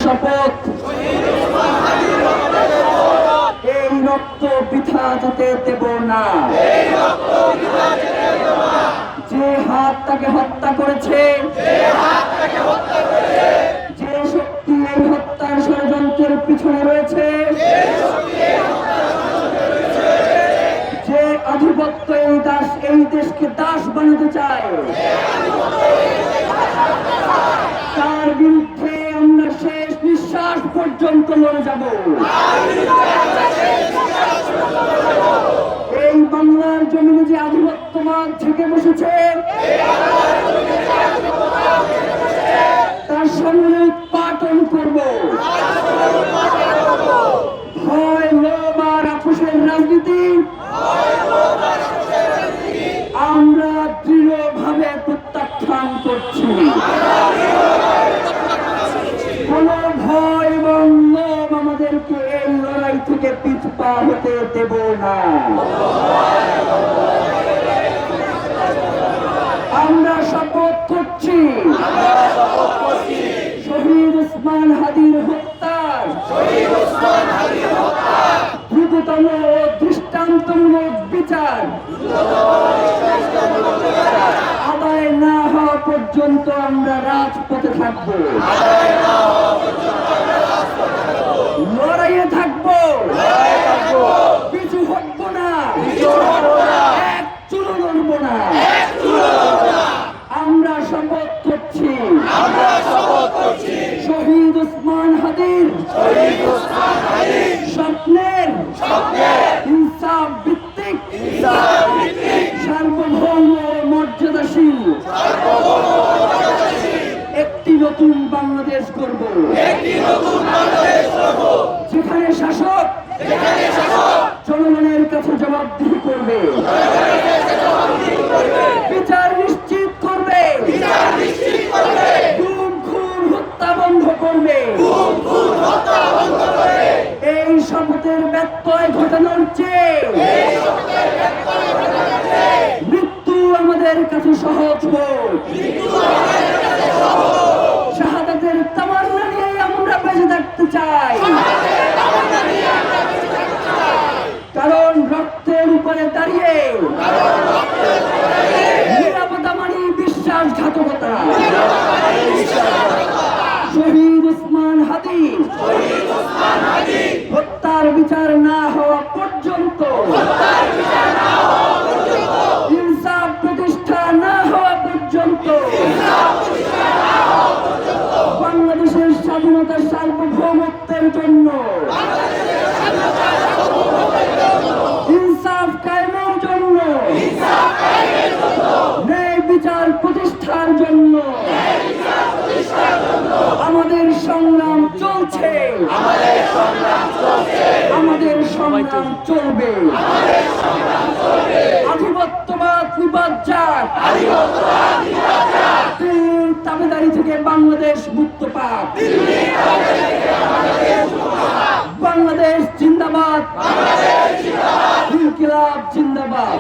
শপথ এই রক্ত বৃথা যেতে দেব না। যে হাত তাকে হত্যা করেছে, যে শক্তি এই হত্যার ষড়যন্ত্রের পিছনে রয়েছে, যে আধিপত্য এই দেশকে দাস বানাতে চায়, তার বিরুদ্ধে আমরা শেষ নিঃশ্বাস পর্যন্ত লড়ে যাব। এই বাংলার জমিনে যে আধিপত্যবাদ থেকে বসেছে, তার সামনে উৎপাটন করব। ভয়, লোভ আর আপোষের রাজনীতি আমরা দৃঢ়ভাবে প্রত্যাখ্যান করছি। কোন ভয় এবং লোভ আমাদেরকে এই লড়াই থেকে পিছপা হতে দেব না। আমরা শপথ করছি শহীদ ওসমান হাদির হত্যার দ্রুততম ও দৃষ্টান্তমূলক বিচার আদায় না হওয়া পর্যন্ত আমরা রাজপথে থাকবো, লড়াইয়ে থাকবো, কিছু হটবো না, এক চুলো লড়বো না। আমরা শপথ করছি শহীদ ওসমান হাদির স্বপ্নের ইনসাফ ভিত্তিক সার্বভৌম মর্যাদাশীল একটি নতুন বাংলাদেশ করব, যেখানে শাসক জনগণের কাছে জবাবদিহি করবে, বিচার নিশ্চিত করবে, গুম খুন হত্যা বন্ধ করবে। এই শপথের ব্যত্যয় ঘটানোর চেয়ে মৃত্যু আমাদের কাছে সহজ হোক। শাহাদাতের তামান্না নিয়ে আমরা বেঁচে থাকতে চাই, কারণ রক্তের উপরে দাঁড়িয়ে নিরাপত্তা মানে বিশ্বাসঘাতকতা। শহীদ ওসমান হাদি হত্যার বিচার না হওয়া পর্যন্ত, ইনসাফ প্রতিষ্ঠা না হওয়া পর্যন্ত বাংলাদেশের স্বাধীনতার সার্বভৌমত্বের জন্য, ইনসাফ কায়েমের জন্য, ন্যায় বিচার প্রতিষ্ঠার জন্য আমাদের সংগ্রাম চলছে, আমাদের সংগ্রাম চলবে। আধিপত্যবাদ নিপাত যাক, দিল্লির তাবেদারি থেকে বাংলাদেশ মুক্ত পাক। বাংলাদেশ জিন্দাবাদ, ইনকিলাব জিন্দাবাদ।